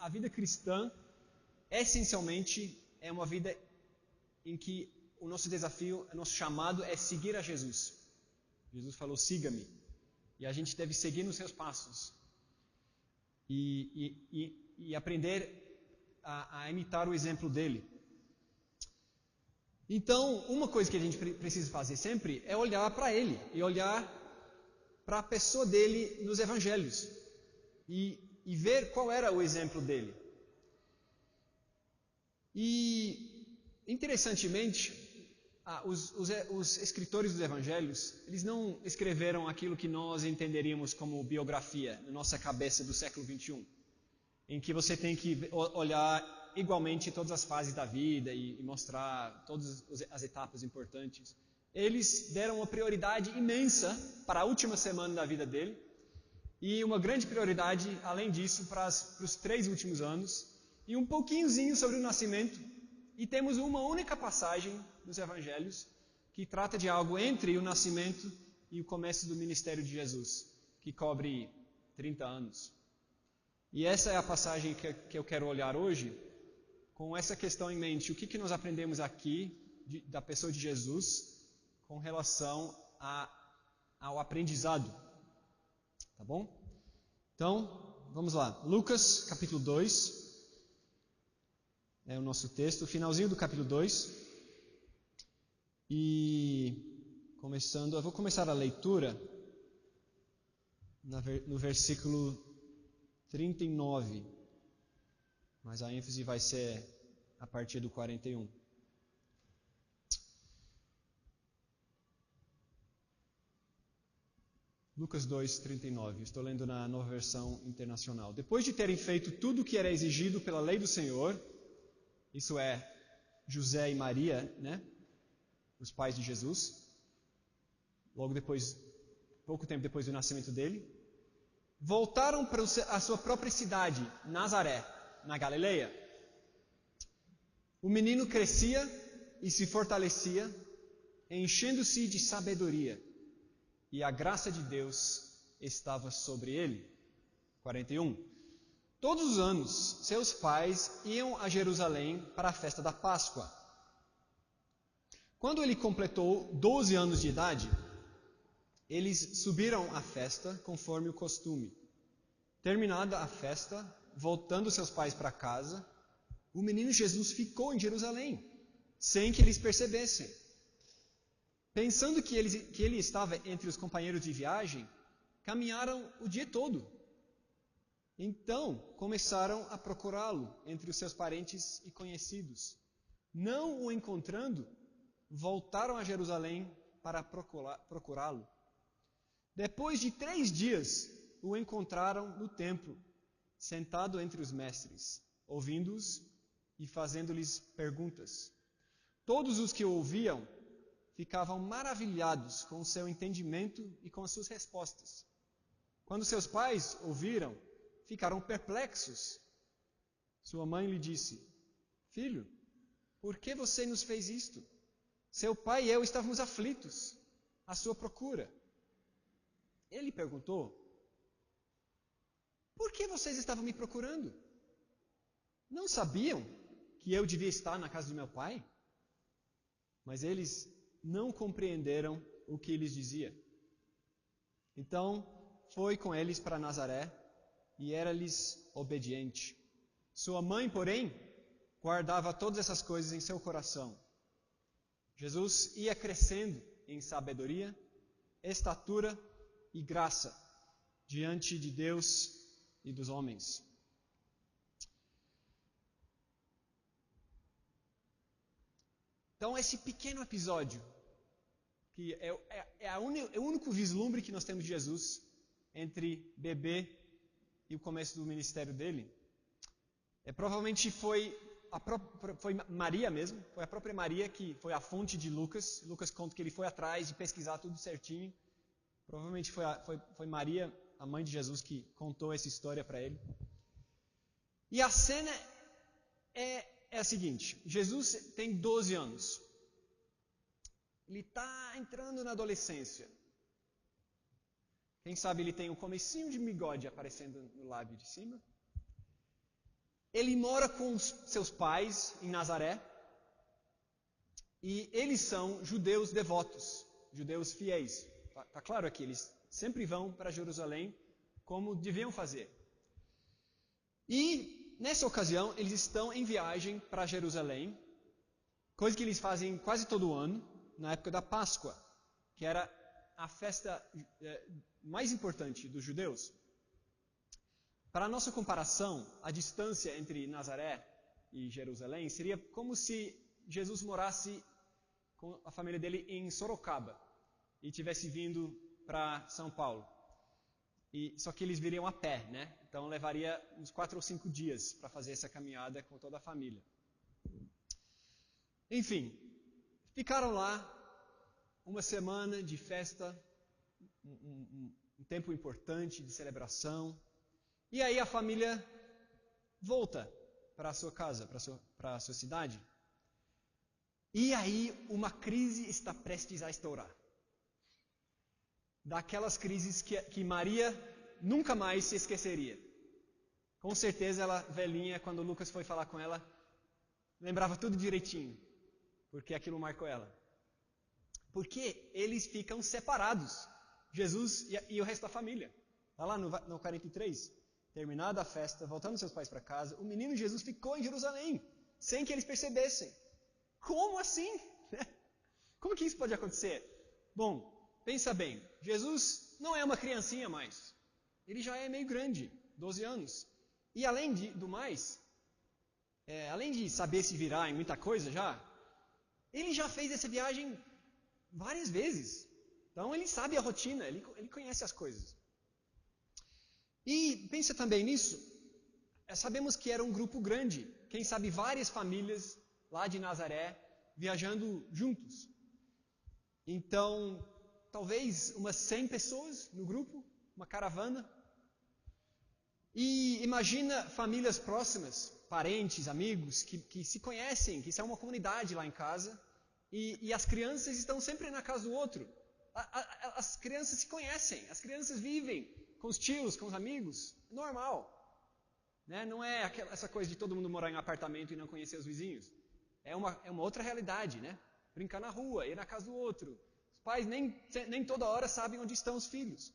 a vida cristã, essencialmente, é uma vida em que o nosso desafio, o nosso chamado é seguir a Jesus. Jesus falou, siga-me. E a gente deve seguir nos seus passos. E aprender a imitar o exemplo dele. Então, uma coisa que a gente precisa fazer sempre é olhar para ele e olhar para a pessoa dele nos evangelhos e ver qual era o exemplo dele. E, interessantemente, os escritores dos evangelhos, eles não escreveram aquilo que nós entenderíamos como biografia na nossa cabeça do século 21, em que você tem que olhar igualmente todas as fases da vida e mostrar todas as etapas importantes. Eles deram uma prioridade imensa para a última semana da vida dele e uma grande prioridade, além disso, para os 3 últimos anos e um pouquinhozinho sobre o nascimento. E temos uma única passagem dos evangelhos que trata de algo entre o nascimento e o começo do ministério de Jesus, que cobre 30 anos. E essa é a passagem que eu quero olhar hoje, com essa questão em mente. O que nós aprendemos aqui da pessoa de Jesus com relação ao aprendizado? Tá bom? Então, vamos lá. Lucas, capítulo 2. É o nosso texto, finalzinho do capítulo 2. E eu vou começar a leitura no versículo 39. Mas a ênfase vai ser a partir do 41. Lucas 2, 39. Estou lendo na Nova Versão Internacional. Depois de terem feito tudo o que era exigido pela lei do Senhor, isso é, José e Maria, né? Os pais de Jesus, pouco tempo depois do nascimento dele, voltaram para a sua própria cidade, Nazaré, na Galileia. O menino crescia e se fortalecia, enchendo-se de sabedoria, e a graça de Deus estava sobre ele. 41. Todos os anos, seus pais iam a Jerusalém para a festa da Páscoa. Quando ele completou 12 anos de idade, eles subiram à festa conforme o costume. Terminada a festa, voltando seus pais para casa, o menino Jesus ficou em Jerusalém, sem que eles percebessem. Pensando que ele estava entre os companheiros de viagem, caminharam o dia todo. Então começaram a procurá-lo entre os seus parentes e conhecidos. Não o encontrando, voltaram a Jerusalém para procurá-lo. Depois de 3 dias, o encontraram no templo, sentado entre os mestres, ouvindo-os e fazendo-lhes perguntas. Todos os que o ouviam ficavam maravilhados com o seu entendimento e com as suas respostas. Quando seus pais ouviram, ficaram perplexos. Sua mãe lhe disse: Filho, por que você nos fez isto? Seu pai e eu estávamos aflitos à sua procura. Ele perguntou: Por que vocês estavam me procurando? Não sabiam que eu devia estar na casa de meu pai? Mas eles não compreenderam o que lhes dizia. Então foi com eles para Nazaré e era-lhes obediente. Sua mãe, porém, guardava todas essas coisas em seu coração. Jesus ia crescendo em sabedoria, estatura e graça diante de Deus e dos homens. Então, esse pequeno episódio, que é o único vislumbre que nós temos de Jesus entre bebê e o começo do ministério dele, provavelmente foi Maria mesmo, foi a própria Maria que foi a fonte de Lucas. Lucas conta que ele foi atrás de pesquisar tudo certinho. Provavelmente foi Maria, a mãe de Jesus, que contou essa história para ele. E a cena é a seguinte: Jesus tem 12 anos. Ele está entrando na adolescência. Quem sabe ele tem um comecinho de bigode aparecendo no lábio de cima. Ele mora com seus pais em Nazaré. E eles são judeus devotos, judeus fiéis. Tá claro aqui, eles sempre vão para Jerusalém como deviam fazer. E nessa ocasião, eles estão em viagem para Jerusalém, coisa que eles fazem quase todo ano, na época da Páscoa, que era a festa mais importante dos judeus. Para a nossa comparação, a distância entre Nazaré e Jerusalém seria como se Jesus morasse com a família dele em Sorocaba e tivesse vindo para São Paulo. Só que eles viriam a pé, né? Então levaria uns 4 ou 5 dias para fazer essa caminhada com toda a família. Enfim, ficaram lá uma semana de festa, um tempo importante de celebração. E aí a família volta para a sua casa, para a sua cidade. E aí uma crise está prestes a estourar. Daquelas crises que Maria nunca mais se esqueceria. Com certeza ela, velhinha, quando Lucas foi falar com ela, lembrava tudo direitinho, porque aquilo marcou ela. Porque eles ficam separados, Jesus e o resto da família. Está lá no 43, terminada a festa, voltando seus pais para casa, o menino Jesus ficou em Jerusalém, sem que eles percebessem. Como assim? Como que isso pode acontecer? Bom, pensa bem, Jesus não é uma criancinha mais. Ele já é meio grande, 12 anos. E além do mais, além de saber se virar em muita coisa já, ele já fez essa viagem várias vezes. Então ele sabe a rotina, ele conhece as coisas. E pensa também nisso, sabemos que era um grupo grande, quem sabe várias famílias lá de Nazaré, viajando juntos. Então, talvez umas 100 pessoas no grupo, uma caravana. E imagina famílias próximas, parentes, amigos, que se conhecem, que são uma comunidade lá em casa, e as crianças estão sempre na casa do outro. As crianças se conhecem, as crianças vivem com os tios, com os amigos, normal. Né? Não é essa coisa de todo mundo morar em um apartamento e não conhecer os vizinhos. É uma outra realidade, né? Brincar na rua, ir na casa do outro. Os pais nem toda hora sabem onde estão os filhos.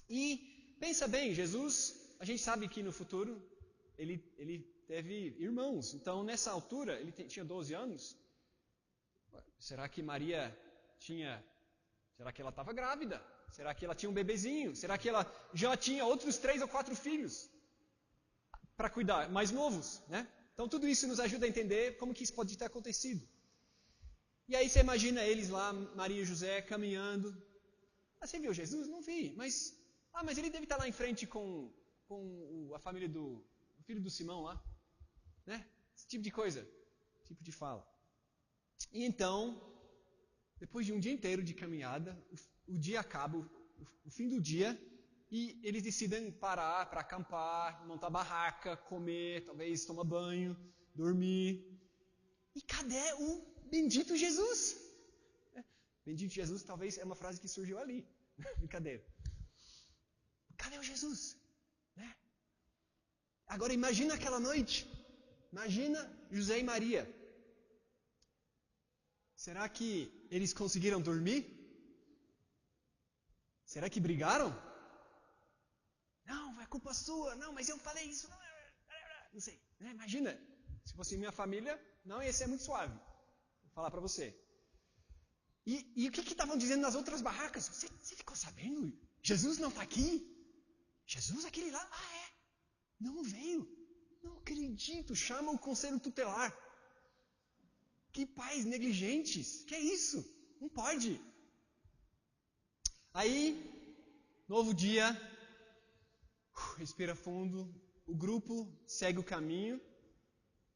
E pensa bem, Jesus, a gente sabe que no futuro ele teve irmãos. Então, nessa altura, ele tinha 12 anos. Será que Maria será que ela estava grávida? Será que ela tinha um bebezinho? Será que ela já tinha outros 3 ou 4 filhos para cuidar, mais novos, né? Então, tudo isso nos ajuda a entender como que isso pode ter acontecido. E aí você imagina eles lá, Maria e José, caminhando. Você viu Jesus? Não vi, mas ele deve estar lá em frente com a família o filho do Simão lá. Né? Esse tipo de coisa, esse tipo de fala. E então, depois de um dia inteiro de caminhada, o dia acaba, o fim do dia, e eles decidem parar para acampar, montar barraca, comer, talvez tomar banho, dormir. E cadê o bendito Jesus? Bendito Jesus talvez é uma frase que surgiu ali. Brincadeira. Cadê o Jesus? Né? Agora imagina aquela noite. Imagina José e Maria. Será que eles conseguiram dormir? Será que brigaram? Não, é culpa sua. Não, mas eu falei isso. Não sei. Né? Imagina, se fosse minha família, não ia ser muito suave. Vou falar para você. E o que estavam dizendo nas outras barracas? Você ficou sabendo? Jesus não está aqui? Jesus, aquele lá? Não veio. Não acredito. Chama o conselho tutelar. Que pais negligentes. Que é isso? Não pode. Aí, novo dia. Respira fundo. O grupo segue o caminho.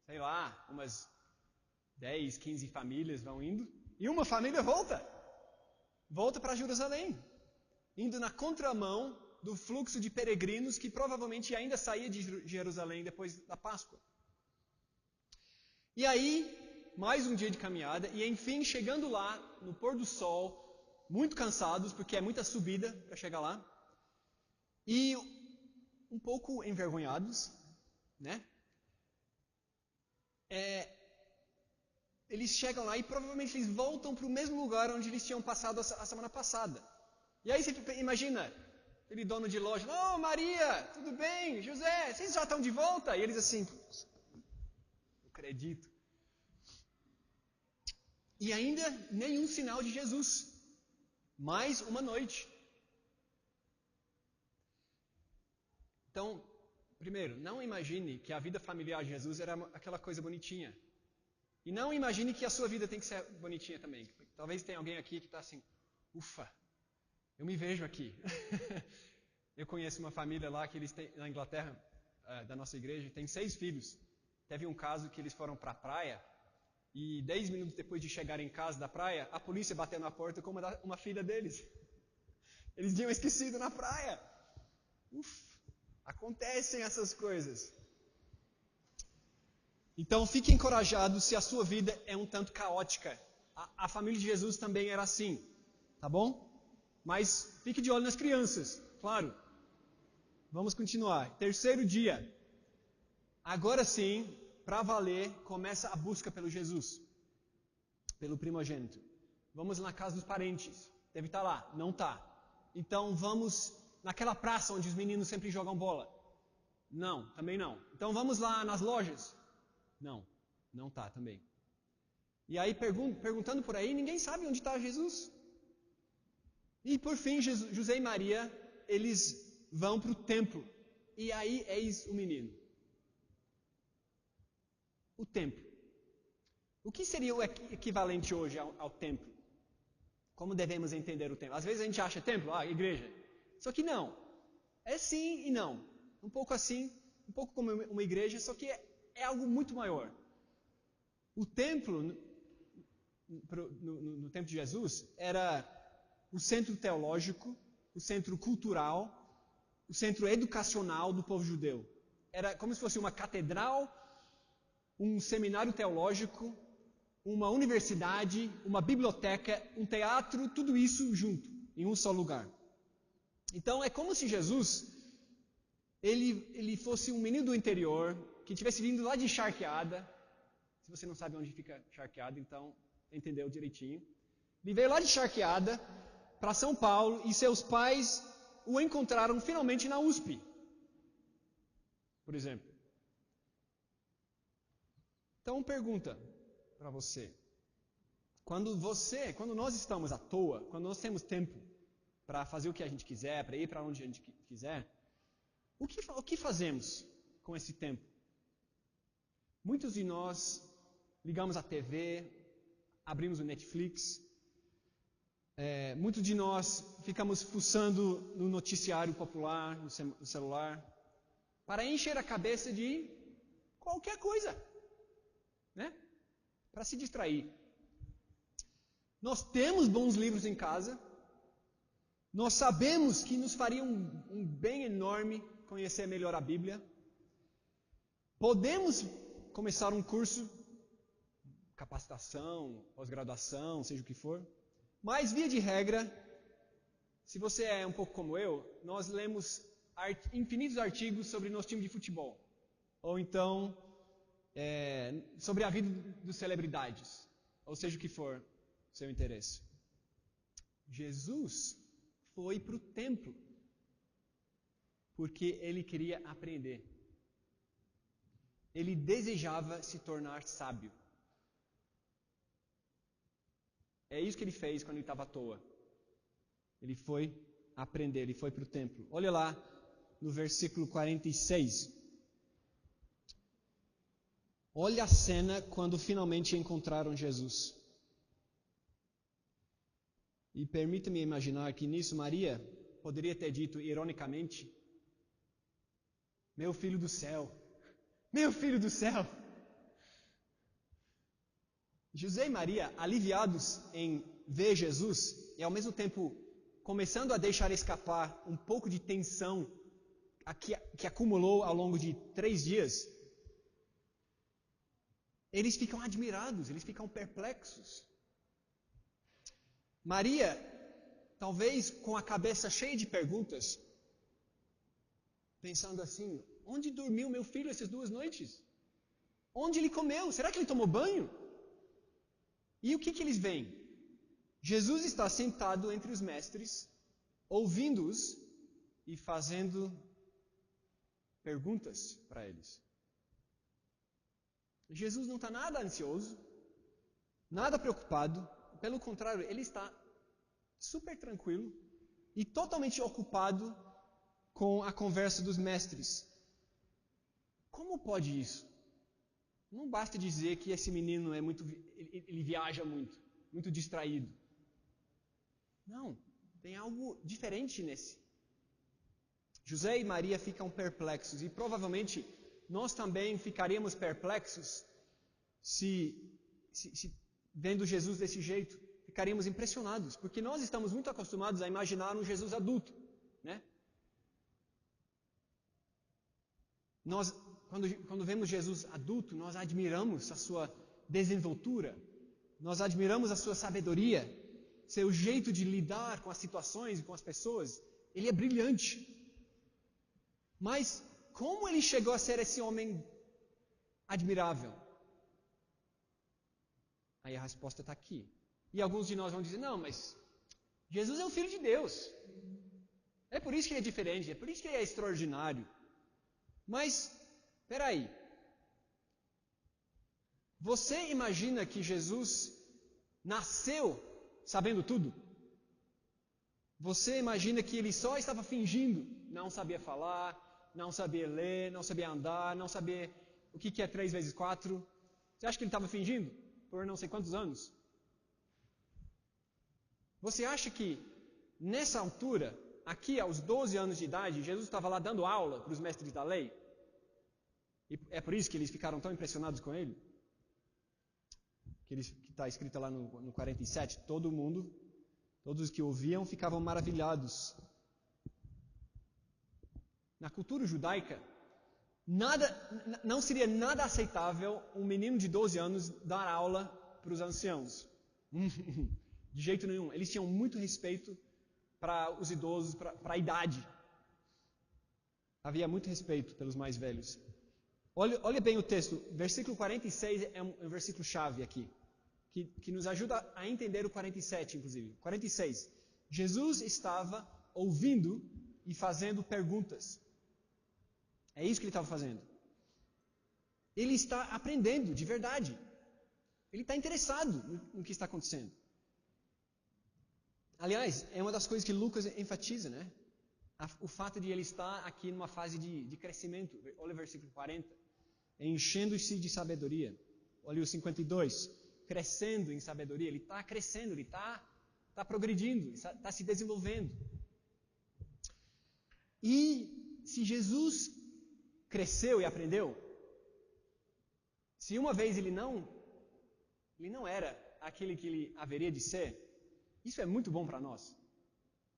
Sei lá, umas 10, 15 famílias vão indo. E uma família volta para Jerusalém, indo na contramão do fluxo de peregrinos que provavelmente ainda saía de Jerusalém depois da Páscoa. E aí, mais um dia de caminhada, e enfim, chegando lá, no pôr do sol, muito cansados, porque é muita subida para chegar lá, e um pouco envergonhados, né? eles chegam lá e provavelmente eles voltam para o mesmo lugar onde eles tinham passado a semana passada. E aí você imagina, aquele dono de loja, "Oh, Maria, tudo bem? José, vocês já estão de volta?" E eles assim, não acredito. E ainda nenhum sinal de Jesus. Mais uma noite. Então, primeiro, não imagine que a vida familiar de Jesus era aquela coisa bonitinha. E não imagine que a sua vida tem que ser bonitinha também. Talvez tenha alguém aqui que está assim, ufa, eu me vejo aqui. Eu conheço uma família lá que eles têm, na Inglaterra, da nossa igreja, tem 6 filhos. Teve um caso que eles foram para a praia e 10 minutos depois de chegar em casa da praia, a polícia bateu na porta com uma filha deles. Eles tinham esquecido na praia. Acontecem essas coisas. Então fique encorajado se a sua vida é um tanto caótica. A família de Jesus também era assim, tá bom? Mas fique de olho nas crianças, claro. Vamos continuar. Terceiro dia. Agora sim, para valer, começa a busca pelo Jesus, pelo primogênito. Vamos na casa dos parentes. Deve estar lá. Não está. Então vamos naquela praça onde os meninos sempre jogam bola. Não, também não. Então vamos lá nas lojas. Não está também. E aí perguntando por aí, ninguém sabe onde está Jesus. E por fim, José e Maria, eles vão para o templo. E aí eis o menino. O templo. O que seria o equivalente hoje ao templo? Como devemos entender o templo? Às vezes a gente acha templo, igreja. Só que não. É sim e não. Um pouco assim, um pouco como uma igreja, só que é algo muito maior. O templo, no tempo de Jesus, era o centro teológico, o centro cultural, o centro educacional do povo judeu. Era como se fosse uma catedral, um seminário teológico, uma universidade, uma biblioteca, um teatro, tudo isso junto, em um só lugar. Então é como se Jesus, ele fosse um menino do interior, que tivesse vindo lá de Charqueada. Se você não sabe onde fica Charqueada, então entendeu direitinho. Ele veio lá de Charqueada para São Paulo e seus pais o encontraram finalmente na USP, por exemplo. Então, pergunta para você. Quando nós estamos à toa, quando nós temos tempo para fazer o que a gente quiser, para ir para onde a gente quiser, o que fazemos com esse tempo? Muitos de nós ligamos a TV, abrimos o Netflix, muitos de nós ficamos fuçando no noticiário popular, no celular, para encher a cabeça de qualquer coisa, né? Para se distrair. Nós temos bons livros em casa, nós sabemos que nos faria um bem enorme conhecer melhor a Bíblia. Podemos começar um curso, capacitação, pós-graduação, seja o que for. Mas, via de regra, se você é um pouco como eu, nós lemos infinitos artigos sobre nosso time de futebol. Ou então, sobre a vida das celebridades. Ou seja o que for seu interesse. Jesus foi para o templo porque ele queria aprender. Ele desejava se tornar sábio. É isso que ele fez quando ele estava à toa. Ele foi aprender, ele foi para o templo. Olha lá no versículo 46. Olha a cena quando finalmente encontraram Jesus. E permita-me imaginar que nisso Maria poderia ter dito ironicamente: meu filho do céu, meu filho do céu. José e Maria, aliviados em ver Jesus, e ao mesmo tempo começando a deixar escapar um pouco de tensão que acumulou ao longo de 3 dias, eles ficam admirados, eles ficam perplexos. Maria, talvez com a cabeça cheia de perguntas, pensando assim: onde dormiu meu filho essas 2 noites? Onde ele comeu? Será que ele tomou banho? E o que eles veem? Jesus está sentado entre os mestres, ouvindo-os e fazendo perguntas para eles. Jesus não está nada ansioso, nada preocupado. Pelo contrário, ele está super tranquilo e totalmente ocupado com a conversa dos mestres. Como pode isso? Não basta dizer que esse menino ele viaja muito, muito distraído. Não, tem algo diferente nesse. José e Maria ficam perplexos e provavelmente nós também ficaríamos perplexos se vendo Jesus desse jeito. Ficaríamos impressionados, porque nós estamos muito acostumados a imaginar um Jesus adulto, né? Nós, quando vemos Jesus adulto, nós admiramos a sua desenvoltura, nós admiramos a sua sabedoria, seu jeito de lidar com as situações e com as pessoas. Ele é brilhante. Mas como ele chegou a ser esse homem admirável? Aí a resposta está aqui. E alguns de nós vão dizer, não, mas Jesus é o Filho de Deus. É por isso que ele é diferente, é por isso que ele é extraordinário. Mas, peraí. Você imagina que Jesus nasceu sabendo tudo? Você imagina que ele só estava fingindo? Não sabia falar, não sabia ler, não sabia andar, não sabia o que é 3 vezes 4. Você acha que ele estava fingindo? Por não sei quantos anos? Você acha que, nessa altura, aqui aos 12 anos de idade, Jesus estava lá dando aula para os mestres da lei? E é por isso que eles ficaram tão impressionados com ele? Que está escrito lá no 47, todo mundo, todos os que ouviam ficavam maravilhados. Na cultura judaica, não seria nada aceitável um menino de 12 anos dar aula para os anciãos. De jeito nenhum. Eles tinham muito respeito para os idosos, para a idade. Havia muito respeito pelos mais velhos. Olha bem o texto. Versículo 46 é um versículo chave aqui, que nos ajuda a entender o 47, inclusive. 46. Jesus estava ouvindo e fazendo perguntas. É isso que ele estava fazendo. Ele está aprendendo de verdade. Ele está interessado no que está acontecendo. Aliás, é uma das coisas que Lucas enfatiza, né? O fato de ele estar aqui numa fase de crescimento. Olha o versículo 40. Enchendo-se de sabedoria. Olha o 52. Crescendo em sabedoria. Ele está crescendo, ele está progredindo, está se desenvolvendo. E se Jesus cresceu e aprendeu, se uma vez ele não era aquele que ele haveria de ser, isso é muito bom para nós.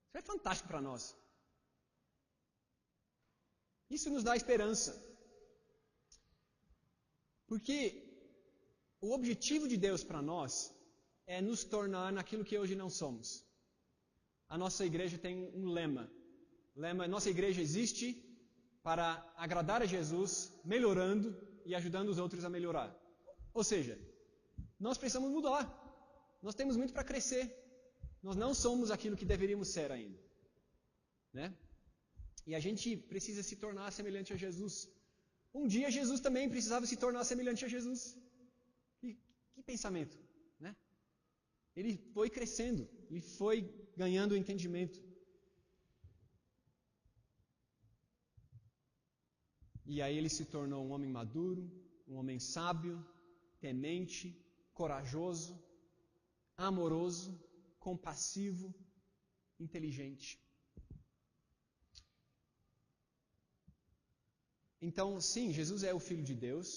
Isso é fantástico para nós. Isso nos dá esperança. Porque o objetivo de Deus para nós é nos tornar naquilo que hoje não somos. A nossa igreja tem um lema. Nossa igreja existe para agradar a Jesus, melhorando e ajudando os outros a melhorar. Ou seja, nós precisamos mudar. Nós temos muito para crescer. Nós não somos aquilo que deveríamos ser ainda. Né? E a gente precisa se tornar semelhante a Jesus. Um dia Jesus também precisava se tornar semelhante a Jesus. Que pensamento, né? Ele foi crescendo, ele foi ganhando entendimento. E aí ele se tornou um homem maduro, um homem sábio, temente, corajoso, amoroso, compassivo, inteligente. Então, sim, Jesus é o Filho de Deus.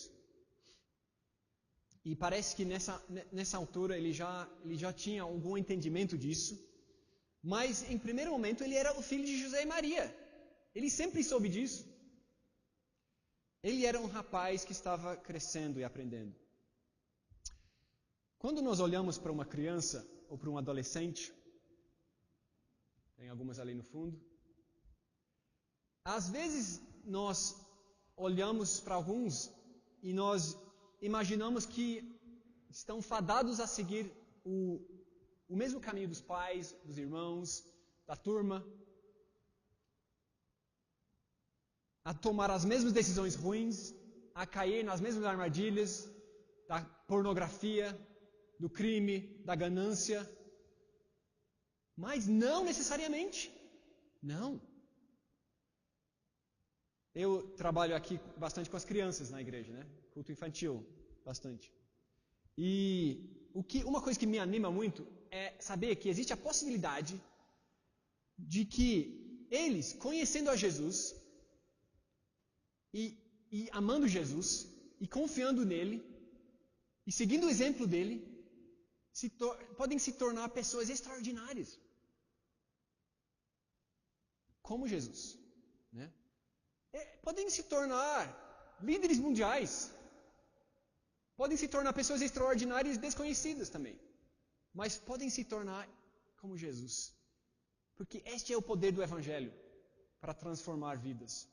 E parece que nessa altura ele já tinha algum entendimento disso. Mas, em primeiro momento, ele era o filho de José e Maria. Ele sempre soube disso. Ele era um rapaz que estava crescendo e aprendendo. Quando nós olhamos para uma criança ou para um adolescente, tem algumas ali no fundo, às vezes nós olhamos para alguns e nós imaginamos que estão fadados a seguir o mesmo caminho dos pais, dos irmãos, da turma, a tomar as mesmas decisões ruins, a cair nas mesmas armadilhas da pornografia, do crime, da ganância. Mas não necessariamente. Não. Eu trabalho aqui bastante com as crianças na igreja, né? Culto infantil, bastante. E uma coisa que me anima muito é saber que existe a possibilidade de que eles, conhecendo a Jesus e amando Jesus e confiando nele e seguindo o exemplo dele, podem se tornar pessoas extraordinárias, como Jesus, né? Podem se tornar líderes mundiais, podem se tornar pessoas extraordinárias e desconhecidas também, mas podem se tornar como Jesus, porque este é o poder do Evangelho para transformar vidas.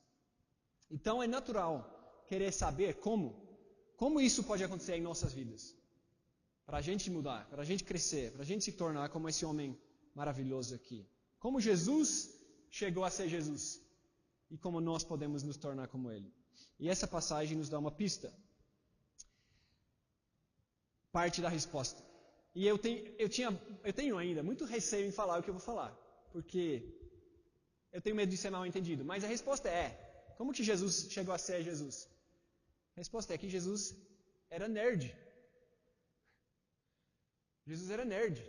Então é natural querer saber como isso pode acontecer em nossas vidas, para a gente mudar, para a gente crescer, para a gente se tornar como esse homem maravilhoso aqui. Como Jesus chegou a ser Jesus e como nós podemos nos tornar como ele. E essa passagem nos dá uma pista, parte da resposta. E eu tenho ainda muito receio em falar o que eu vou falar, porque eu tenho medo de ser mal entendido. Mas a resposta é: como que Jesus chegou a ser Jesus? A resposta é que Jesus era nerd. Jesus era nerd.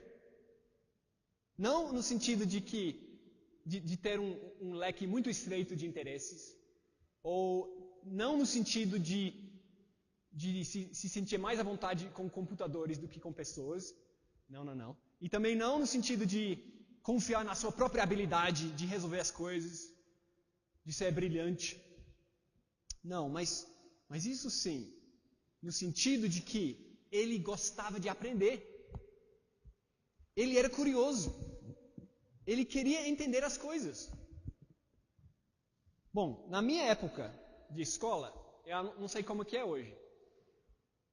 Não no sentido de ter um leque muito estreito de interesses, ou não no sentido de se sentir mais à vontade com computadores do que com pessoas. Não. E também não no sentido de confiar na sua própria habilidade de resolver as coisas, de ser brilhante. Não, mas isso sim, no sentido de que ele gostava de aprender. Ele era curioso. Ele queria entender as coisas. Bom, na minha época de escola, eu não sei como que é hoje.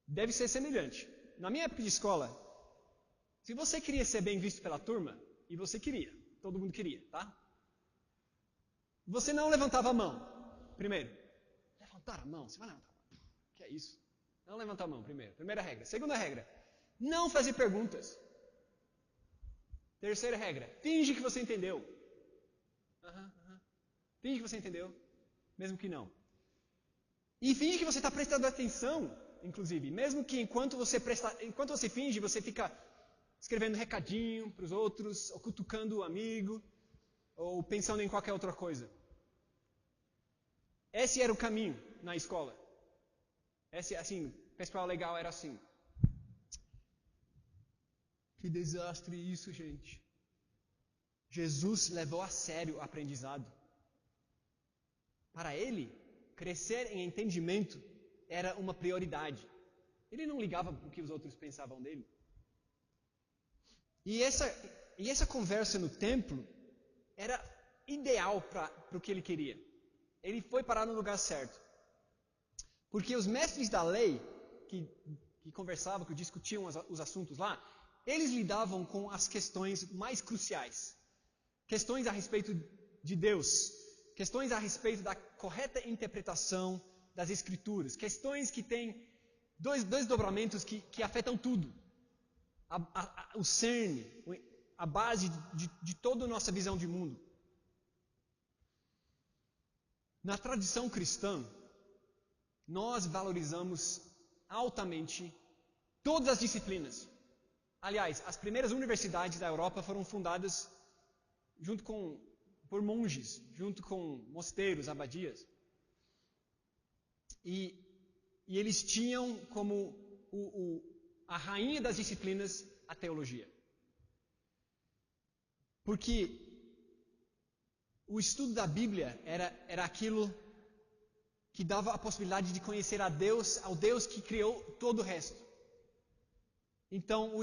Deve ser semelhante. Na minha época de escola, se você queria ser bem visto pela turma, e você queria, todo mundo queria, tá? Você não levantava a mão, primeiro. Levantar a mão? Você vai levantar a mão? O que é isso? Não levantar a mão, primeiro. Primeira regra. Segunda regra, não fazer perguntas. Terceira regra, finge que você entendeu. Finge que você entendeu, mesmo que não. E finge que você está prestando atenção, inclusive, mesmo que enquanto você finge, você fica escrevendo recadinho para os outros, ou cutucando o amigo, ou pensando em qualquer outra coisa. Esse era o caminho na escola. Assim, pessoal legal era assim. Que desastre isso, gente. Jesus levou a sério o aprendizado. Para ele, crescer em entendimento era uma prioridade. Ele não ligava o que os outros pensavam dele. E essa conversa no templo era ideal para o que ele queria. Ele foi parar no lugar certo. Porque os mestres da lei, que conversavam, que discutiam os assuntos lá, eles lidavam com as questões mais cruciais. Questões a respeito de Deus. Questões a respeito da correta interpretação das Escrituras. Questões que têm dois dobramentos que afetam tudo. O cerne, a base de toda a nossa visão de mundo. Na tradição cristã, nós valorizamos altamente todas as disciplinas. Aliás, as primeiras universidades da Europa foram fundadas por monges, junto com mosteiros, abadias. E eles tinham como a rainha das disciplinas a teologia. Porque o estudo da Bíblia era aquilo que dava a possibilidade de conhecer ao Deus que criou todo o resto. Então,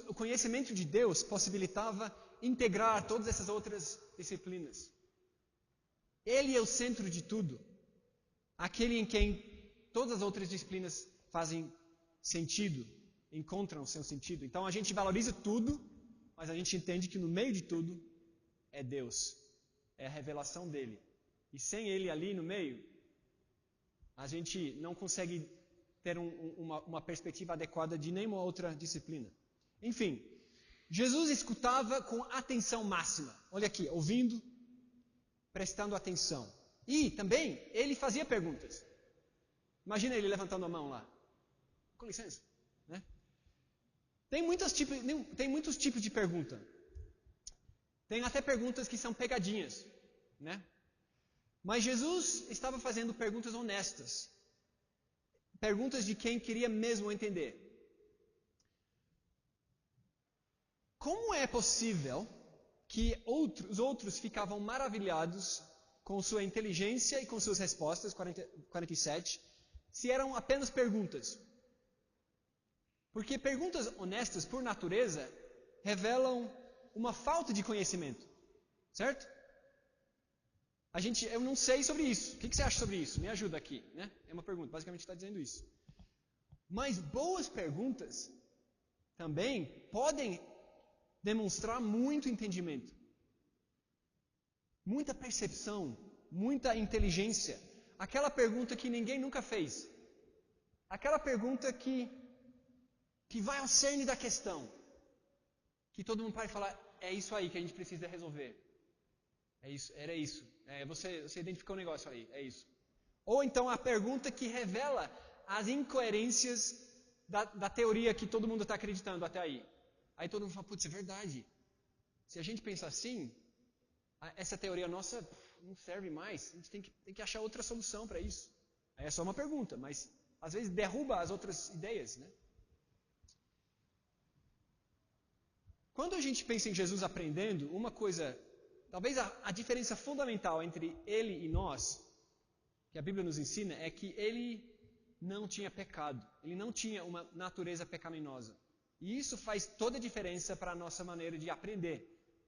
o conhecimento de Deus possibilitava integrar todas essas outras disciplinas. Ele é o centro de tudo, aquele em quem todas as outras disciplinas fazem sentido, encontram seu sentido. Então a gente valoriza tudo, mas a gente entende que no meio de tudo é Deus, é a revelação dele. E sem ele ali no meio, a gente não consegue ter uma perspectiva adequada de nenhuma outra disciplina. Enfim, Jesus escutava com atenção máxima. Olha aqui, ouvindo, prestando atenção. E também ele fazia perguntas. Imagina ele levantando a mão lá. Com licença. Né? Tem muitos tipos de pergunta. Tem até perguntas que são pegadinhas. Né? Mas Jesus estava fazendo perguntas honestas. Perguntas de quem queria mesmo entender. Como é possível que os outros ficavam maravilhados com sua inteligência e com suas respostas, 47, se eram apenas perguntas? Porque perguntas honestas, por natureza, revelam uma falta de conhecimento. Certo? Eu não sei sobre isso. O que você acha sobre isso? Me ajuda aqui. Né? É uma pergunta, basicamente está dizendo isso. Mas boas perguntas também podem demonstrar muito entendimento, muita percepção, muita inteligência. Aquela pergunta que ninguém nunca fez. Aquela pergunta que vai ao cerne da questão. Que todo mundo pode falar, é isso aí que a gente precisa resolver. É isso, era isso. Você identificou o negócio aí, é isso. Ou então a pergunta que revela as incoerências da teoria que todo mundo está acreditando até aí. Aí todo mundo fala, putz, é verdade. Se a gente pensar assim, essa teoria nossa não serve mais. A gente tem que achar outra solução para isso. Aí é só uma pergunta, mas às vezes derruba as outras ideias. Né? Quando a gente pensa em Jesus aprendendo, uma coisa, talvez a diferença fundamental entre ele e nós, que a Bíblia nos ensina, é que ele não tinha pecado. Ele não tinha uma natureza pecaminosa. E isso faz toda a diferença para a nossa maneira de aprender,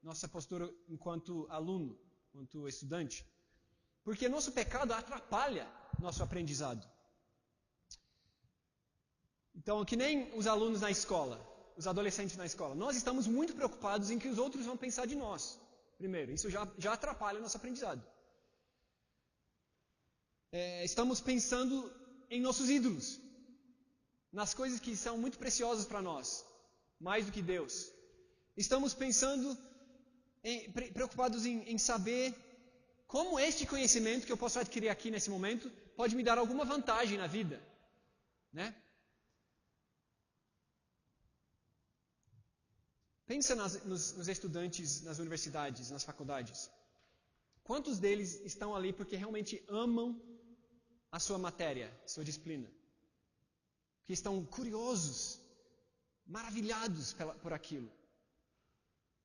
nossa postura enquanto aluno, enquanto estudante. Porque nosso pecado atrapalha nosso aprendizado. Então, que nem os alunos na escola, os adolescentes na escola. Nós estamos muito preocupados em que os outros vão pensar de nós. Primeiro, isso já atrapalha o nosso aprendizado. Estamos pensando em nossos ídolos. Nas coisas que são muito preciosas para nós, mais do que Deus. Estamos pensando, preocupados em saber como este conhecimento que eu posso adquirir aqui nesse momento pode me dar alguma vantagem na vida. Né? Pensa nos estudantes nas universidades, nas faculdades. Quantos deles estão ali porque realmente amam a sua matéria, sua disciplina? Que estão curiosos, maravilhados por aquilo.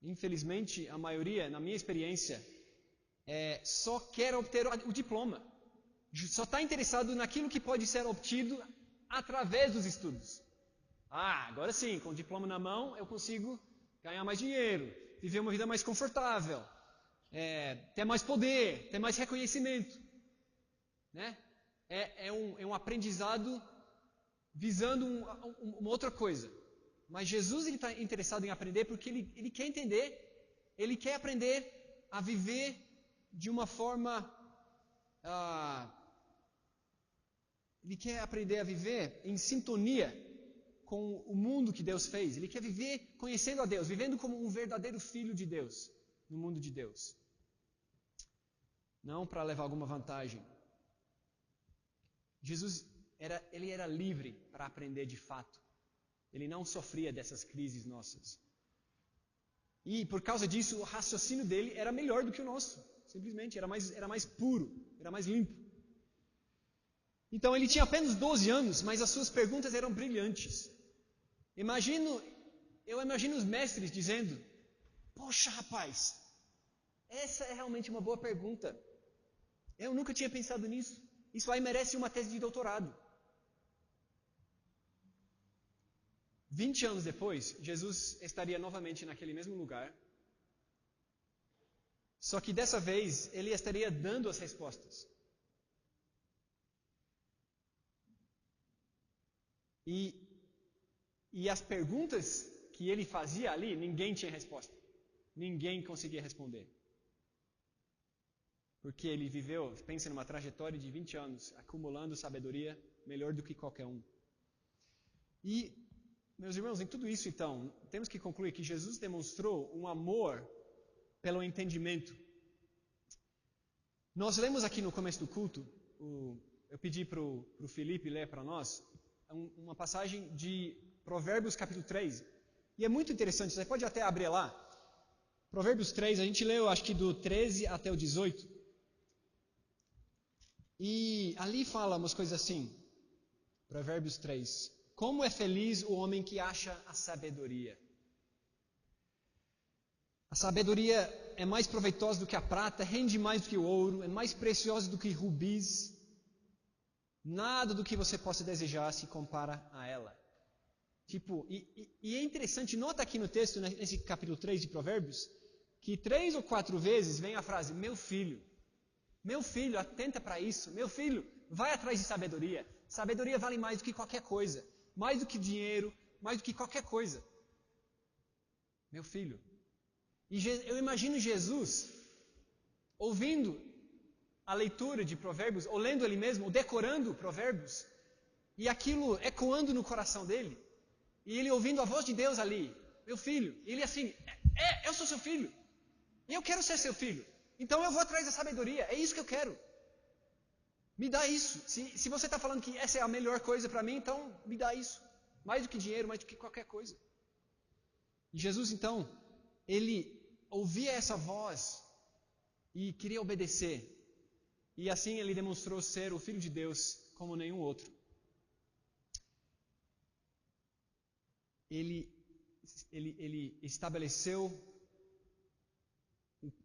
Infelizmente, a maioria, na minha experiência, só quer obter o diploma. Só está interessado naquilo que pode ser obtido através dos estudos. Agora sim, com o diploma na mão, eu consigo ganhar mais dinheiro, viver uma vida mais confortável, ter mais poder, ter mais reconhecimento. Né? É um aprendizado visando uma outra coisa. Mas Jesus está interessado em aprender porque ele quer entender, ele quer aprender a viver de uma forma... ele quer aprender a viver em sintonia com o mundo que Deus fez. Ele quer viver conhecendo a Deus, vivendo como um verdadeiro filho de Deus, no mundo de Deus. Não para levar alguma vantagem. Jesus ele era livre para aprender de fato. Ele não sofria dessas crises nossas. E por causa disso, o raciocínio dele era melhor do que o nosso. Simplesmente, era mais puro, era mais limpo. Então ele tinha apenas 12 anos, mas as suas perguntas eram brilhantes. Eu imagino os mestres dizendo, poxa rapaz, essa é realmente uma boa pergunta. Eu nunca tinha pensado nisso. Isso aí merece uma tese de doutorado. 20 anos depois, Jesus estaria novamente naquele mesmo lugar. Só que dessa vez, ele estaria dando as respostas. E E as perguntas que ele fazia ali, ninguém tinha resposta. Ninguém conseguia responder. Porque ele viveu, pensa numa trajetória de 20 anos, acumulando sabedoria melhor do que qualquer um. E, meus irmãos, em tudo isso, então, temos que concluir que Jesus demonstrou um amor pelo entendimento. Nós lemos aqui no começo do culto, eu pedi para o Felipe ler para nós, uma passagem de Provérbios capítulo 3. E é muito interessante, você pode até abrir lá. Provérbios 3, a gente leu acho que do 13 até o 18. E ali fala umas coisas assim. Provérbios 3. Como é feliz o homem que acha a sabedoria. A sabedoria é mais proveitosa do que a prata, rende mais do que o ouro, é mais preciosa do que rubis. Nada do que você possa desejar se compara a ela. E é interessante, nota aqui no texto, nesse capítulo 3 de Provérbios, que 3 ou 4 vezes vem a frase, meu filho, atenta para isso, meu filho, vai atrás de sabedoria. Sabedoria vale mais do que qualquer coisa, mais do que dinheiro, mais do que qualquer coisa. Meu filho. E eu imagino Jesus ouvindo a leitura de Provérbios, ou lendo ele mesmo, ou decorando Provérbios, e aquilo ecoando no coração dele, e ele ouvindo a voz de Deus ali, meu filho, e ele assim, eu sou seu filho, e eu quero ser seu filho, então eu vou atrás da sabedoria, é isso que eu quero, me dá isso, se você está falando que essa é a melhor coisa para mim, então me dá isso, mais do que dinheiro, mais do que qualquer coisa. E Jesus então, ele ouvia essa voz, e queria obedecer, e assim ele demonstrou ser o Filho de Deus como nenhum outro. Ele estabeleceu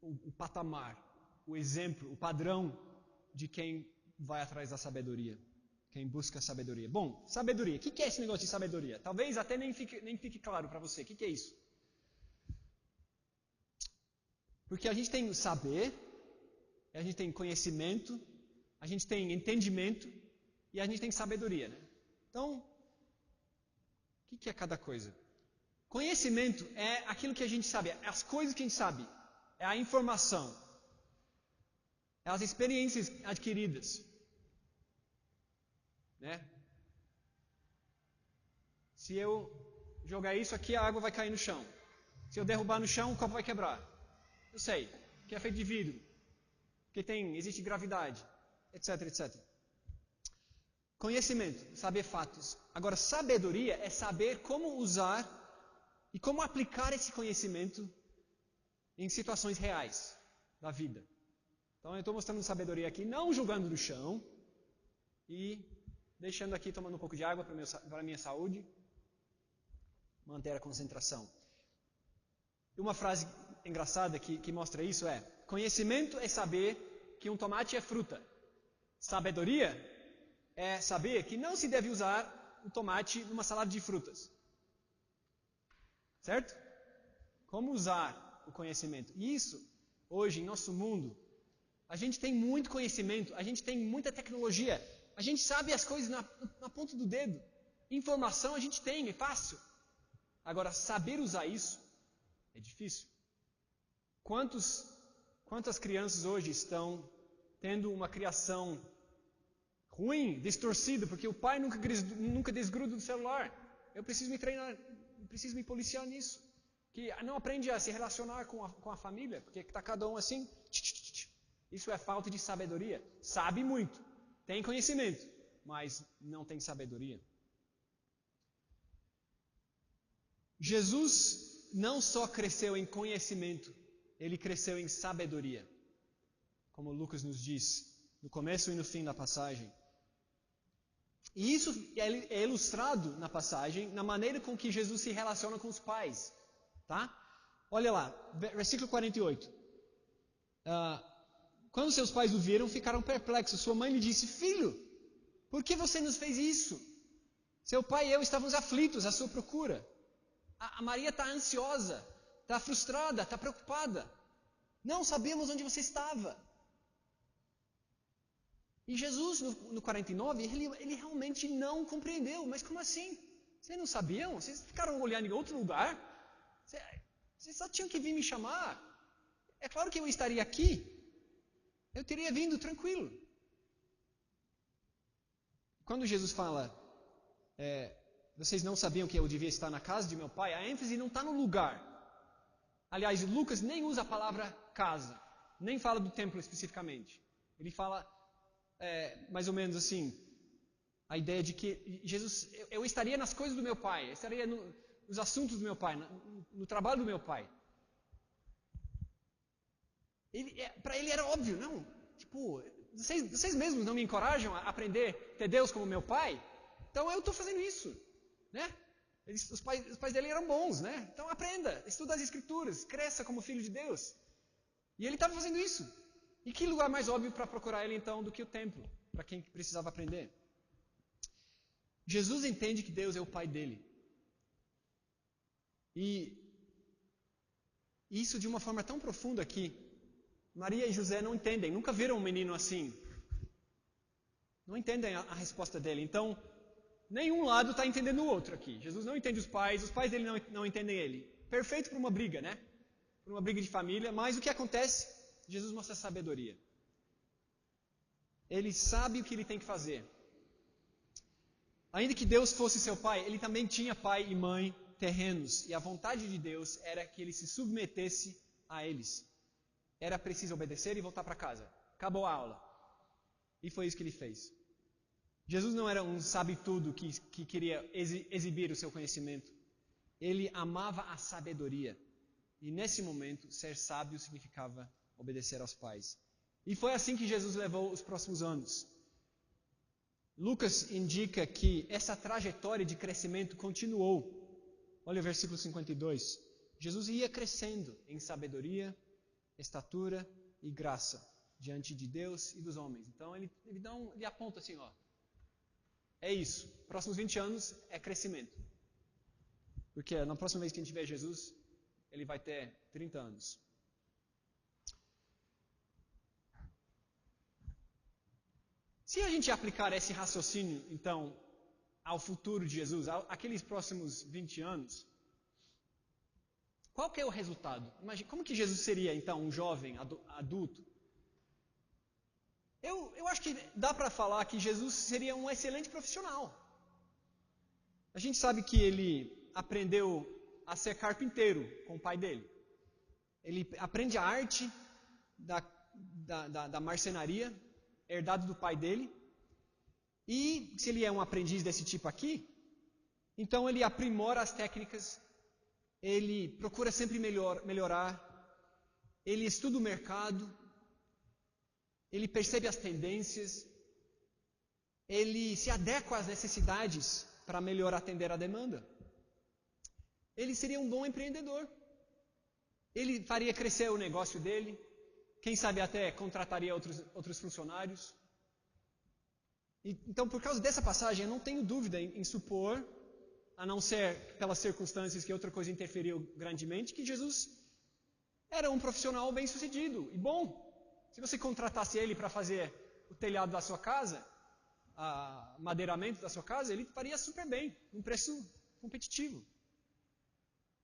o patamar, o exemplo, o padrão de quem vai atrás da sabedoria, quem busca a sabedoria. Bom, sabedoria, o que é esse negócio de sabedoria? Talvez até nem fique claro para você, o que é isso? Porque a gente tem saber, a gente tem conhecimento, a gente tem entendimento e a gente tem sabedoria, né? Então, o que é cada coisa? Conhecimento é aquilo que a gente sabe, é as coisas que a gente sabe, é a informação, é as experiências adquiridas, né? Se eu jogar isso aqui, a água vai cair no chão. Se eu derrubar no chão, o copo vai quebrar. Eu sei, que é feito de vidro, que existe gravidade, etc, etc. Conhecimento, saber fatos. Agora, sabedoria é saber como usar e como aplicar esse conhecimento em situações reais da vida. Então, eu estou mostrando sabedoria aqui, não julgando do chão e deixando aqui, tomando um pouco de água para a minha saúde, manter a concentração. E uma frase engraçada que mostra isso é: conhecimento é saber que um tomate é fruta. Sabedoria é saber que não se deve usar o tomate numa salada de frutas. Certo? Como usar o conhecimento? E isso, hoje, em nosso mundo, a gente tem muito conhecimento, a gente tem muita tecnologia, a gente sabe as coisas na ponta do dedo. Informação a gente tem, é fácil. Agora, saber usar isso é difícil. Quantas crianças hoje estão tendo uma criação ruim, distorcida, porque o pai nunca desgruda do celular. Eu preciso me treinar, preciso me policiar nisso. Que não aprende a se relacionar com a família, porque está cada um assim. Isso é falta de sabedoria. Sabe muito, tem conhecimento, mas não tem sabedoria. Jesus não só cresceu em conhecimento, ele cresceu em sabedoria. Como Lucas nos diz, no começo e no fim da passagem. E isso é ilustrado na passagem, na maneira com que Jesus se relaciona com os pais. Tá? Olha lá, versículo 48. Quando seus pais o viram, ficaram perplexos. Sua mãe lhe disse: Filho, por que você nos fez isso? Seu pai e eu estávamos aflitos à sua procura. A Maria está ansiosa, está frustrada, está preocupada. Não sabíamos onde você estava. E Jesus, no 49, ele realmente não compreendeu. Mas como assim? Vocês não sabiam? Vocês ficaram olhando em outro lugar? Vocês só tinham que vir me chamar. É claro que eu estaria aqui. Eu teria vindo tranquilo. Quando Jesus fala, vocês não sabiam que eu devia estar na casa de meu pai, a ênfase não está no lugar. Aliás, Lucas nem usa a palavra casa, nem fala do templo especificamente. Ele fala mais ou menos assim, a ideia de que Jesus, eu estaria nas coisas do meu pai, eu estaria nos assuntos do meu pai, no trabalho do meu pai. Para ele era óbvio, não, tipo, vocês mesmos não me encorajam a aprender a ter Deus como meu pai? Então eu estou fazendo isso, né? Os pais dele eram bons, né? Então aprenda, estuda as Escrituras, cresça como filho de Deus. E ele estava fazendo isso. E que lugar mais óbvio para procurar ele então do que o templo, para quem precisava aprender? Jesus entende que Deus é o pai dele. E isso de uma forma tão profunda que Maria e José não entendem, nunca viram um menino assim. Não entendem a resposta dele. Então, nenhum lado está entendendo o outro aqui. Jesus não entende os pais dele não entendem ele. Perfeito para uma briga, né? Para uma briga de família. Mas o que acontece? Jesus mostra sabedoria. Ele sabe o que ele tem que fazer. Ainda que Deus fosse seu pai, ele também tinha pai e mãe terrenos. E a vontade de Deus era que ele se submetesse a eles. Era preciso obedecer e voltar para casa. Acabou a aula. E foi isso que ele fez. Jesus não era um sabe-tudo que queria exibir o seu conhecimento. Ele amava a sabedoria. E nesse momento, ser sábio significava obedecer aos pais. E foi assim que Jesus levou os próximos anos. Lucas indica que essa trajetória de crescimento continuou. Olha o versículo 52. Jesus ia crescendo em sabedoria, estatura e graça diante de Deus e dos homens. Então ele aponta assim, é isso. Próximos 20 anos é crescimento. Porque na próxima vez que a gente tiver Jesus, ele vai ter 30 anos. Se a gente aplicar esse raciocínio, então, ao futuro de Jesus, aqueles próximos 20 anos, qual que é o resultado? Imagina, como que Jesus seria, então, um jovem adulto? Eu acho que dá para falar que Jesus seria um excelente profissional. A gente sabe que ele aprendeu a ser carpinteiro com o pai dele. Ele aprende a arte da marcenaria, herdado do pai dele. E se ele é um aprendiz desse tipo aqui, então ele aprimora as técnicas, ele procura sempre melhorar, ele estuda o mercado, ele percebe as tendências, ele se adequa às necessidades para melhor atender a demanda. Ele seria um bom empreendedor. Ele faria crescer o negócio dele, quem sabe até contrataria outros funcionários. Então, por causa dessa passagem, eu não tenho dúvida em supor, a não ser pelas circunstâncias que outra coisa interferiu grandemente, que Jesus era um profissional bem-sucedido e bom. Se você contratasse ele para fazer o telhado da sua casa, o madeiramento da sua casa, ele faria super bem, num preço competitivo.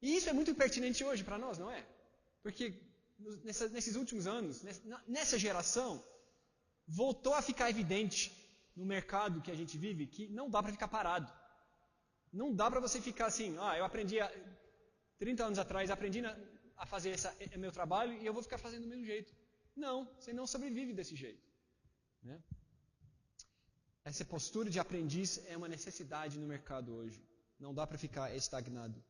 E isso é muito pertinente hoje para nós, não é? Porque nesses últimos anos, nessa geração, voltou a ficar evidente no mercado que a gente vive que não dá para ficar parado. Não dá para você ficar assim, eu aprendi 30 anos atrás, aprendi a fazer meu trabalho e eu vou ficar fazendo do mesmo jeito. Não, você não sobrevive desse jeito. Né? Essa postura de aprendiz é uma necessidade no mercado hoje. Não dá para ficar estagnado.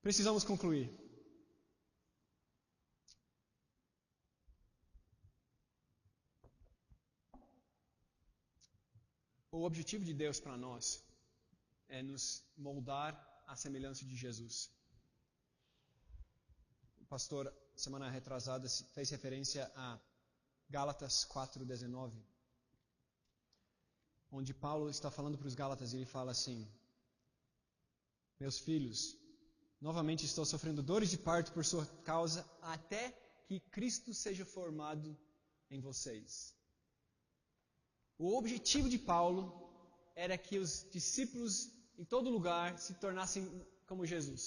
Precisamos concluir. O objetivo de Deus para nós é nos moldar à semelhança de Jesus. O pastor, semana retrasada, fez referência a Gálatas 4:19, onde Paulo está falando para os Gálatas e ele fala assim: meus filhos, novamente estou sofrendo dores de parto por sua causa, até que Cristo seja formado em vocês. O objetivo de Paulo era que os discípulos em todo lugar se tornassem como Jesus.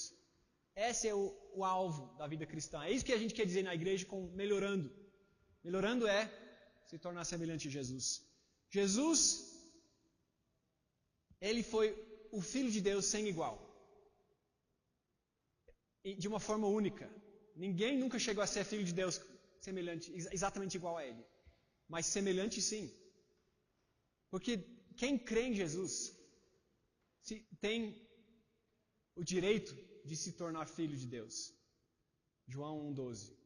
Esse é o alvo da vida cristã. É isso que a gente quer dizer na igreja com melhorando. Melhorando é se tornar semelhante a Jesus. Jesus, ele foi o Filho de Deus sem igual. E de uma forma única. Ninguém nunca chegou a ser Filho de Deus semelhante, exatamente igual a ele. Mas semelhante sim. Porque quem crê em Jesus tem o direito de se tornar filho de Deus. João 1,12.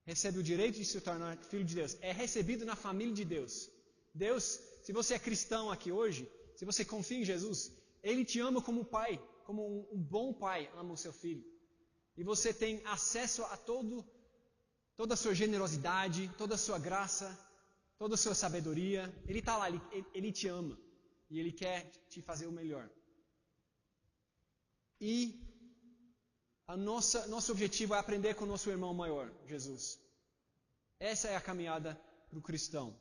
Recebe o direito de se tornar filho de Deus. É recebido na família de Deus. Deus, se você é cristão aqui hoje, se você confia em Jesus, Ele te ama como pai, como um bom pai ama o seu filho. E você tem acesso a toda a sua generosidade, toda a sua graça, toda a sua sabedoria. Ele está lá, ele te ama. E Ele quer te fazer o melhor. E nosso objetivo é aprender com o nosso irmão maior, Jesus. Essa é a caminhada para o cristão.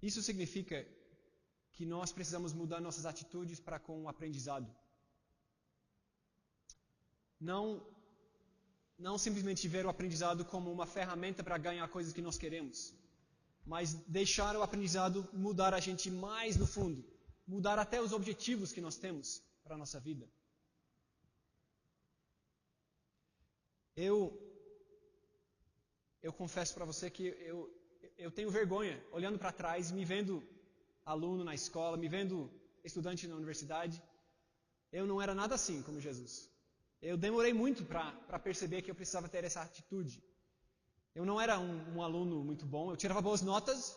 Isso significa que nós precisamos mudar nossas atitudes para com o aprendizado. Não simplesmente ver o aprendizado como uma ferramenta para ganhar coisas que nós queremos, mas deixar o aprendizado mudar a gente mais no fundo, mudar até os objetivos que nós temos para a nossa vida. Eu confesso para você que eu tenho vergonha, olhando para trás, me vendo aluno na escola, me vendo estudante na universidade. Eu não era nada assim como Jesus. Eu demorei muito para perceber que eu precisava ter essa atitude. Eu não era um aluno muito bom, eu tirava boas notas,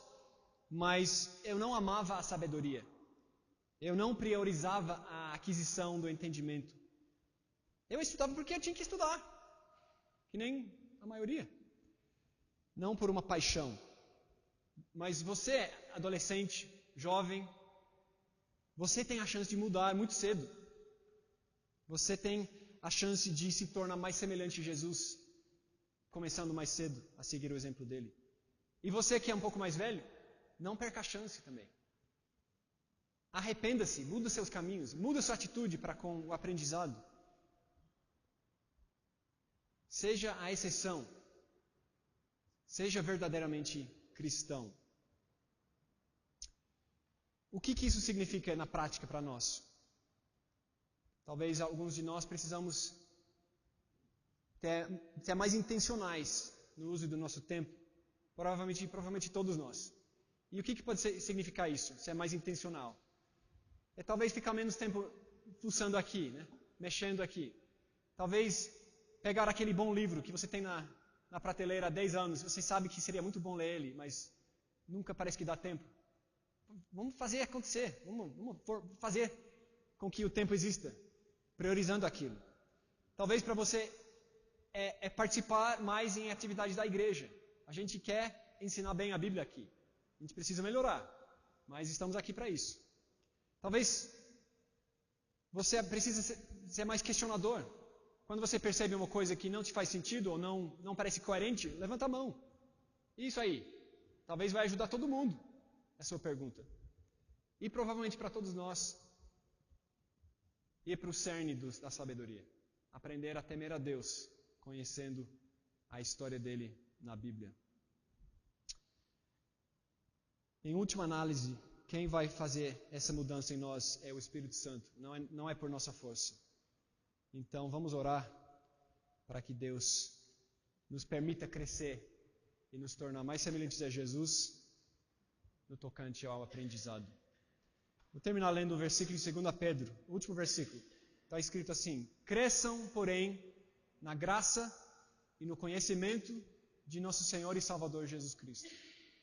mas eu não amava a sabedoria. Eu não priorizava a aquisição do entendimento. Eu estudava porque eu tinha que estudar, que nem a maioria. Não por uma paixão. Mas você, adolescente, jovem, você tem a chance de mudar muito cedo. Você tem a chance de se tornar mais semelhante a Jesus, começando mais cedo a seguir o exemplo dele. E você que é um pouco mais velho, não perca a chance também. Arrependa-se, muda seus caminhos, muda sua atitude para com o aprendizado. Seja a exceção. Seja verdadeiramente cristão. O que isso significa na prática para nós? Talvez alguns de nós precisamos ser mais intencionais no uso do nosso tempo. Provavelmente todos nós. E o que pode significar isso? Ser mais intencional. É talvez ficar menos tempo fuçando aqui, né? Mexendo aqui. Talvez pegar aquele bom livro que você tem na prateleira há 10 anos. Você sabe que seria muito bom ler ele, mas nunca parece que dá tempo. Vamos fazer acontecer. Vamos fazer com que o tempo exista. Priorizando aquilo. Talvez para você participar mais em atividades da igreja. A gente quer ensinar bem a Bíblia aqui. A gente precisa melhorar, mas estamos aqui para isso. Talvez você precise ser mais questionador. Quando você percebe uma coisa que não te faz sentido ou não parece coerente, levanta a mão. Isso aí. Talvez vai ajudar todo mundo, a sua pergunta. E provavelmente para todos nós, ir para o cerne da sabedoria. Aprender a temer a Deus, conhecendo a história dele na Bíblia. Em última análise, quem vai fazer essa mudança em nós é o Espírito Santo, não é por nossa força. Então vamos orar para que Deus nos permita crescer e nos tornar mais semelhantes a Jesus no tocante ao aprendizado. Vou terminar lendo o versículo de 2 Pedro, o último versículo. Está escrito assim: cresçam, porém, na graça e no conhecimento de nosso Senhor e Salvador Jesus Cristo.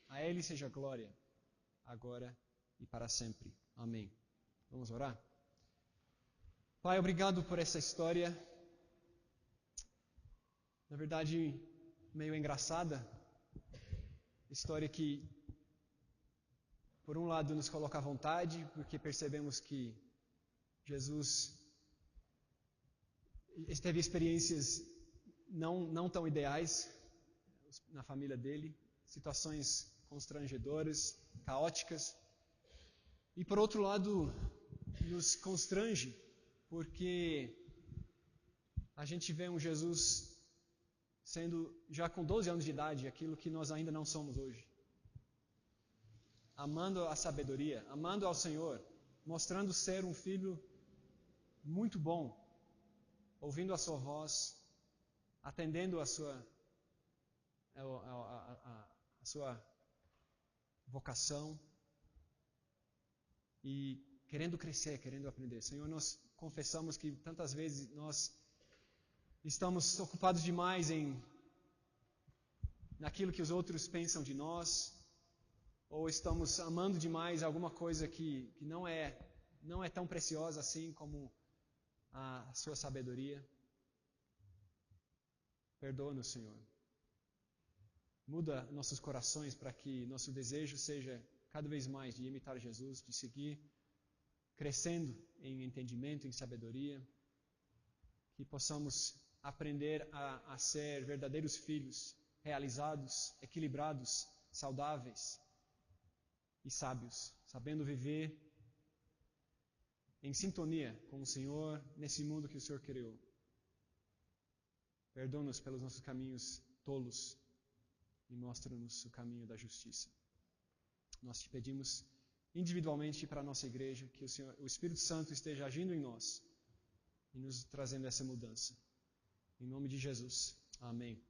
A Ele seja glória, agora e para sempre. Amém. Vamos orar? Pai, obrigado por essa história. Na verdade, meio engraçada. História que, por um lado, nos coloca à vontade, porque percebemos que Jesus teve experiências não tão ideais. na família dele, situações constrangedoras, caóticas. E por outro lado, nos constrange, porque a gente vê um Jesus sendo, já com 12 anos de idade, aquilo que nós ainda não somos hoje. Amando a sabedoria, amando ao Senhor, mostrando ser um filho muito bom, ouvindo a sua voz, atendendo a sua vocação e querendo crescer, querendo aprender. Senhor, nós confessamos que tantas vezes nós estamos ocupados demais naquilo que os outros pensam de nós, ou estamos amando demais alguma coisa que não é tão preciosa assim como a sua sabedoria. Perdoa-nos, Senhor. Muda nossos corações para que nosso desejo seja cada vez mais de imitar Jesus, de seguir crescendo em entendimento, em sabedoria, que possamos aprender a ser verdadeiros filhos, realizados, equilibrados, saudáveis e sábios, sabendo viver em sintonia com o Senhor nesse mundo que o Senhor criou. Perdoa-nos pelos nossos caminhos tolos e mostra-nos o caminho da justiça. Nós te pedimos individualmente para a nossa igreja que o Espírito Santo esteja agindo em nós e nos trazendo essa mudança. Em nome de Jesus. Amém.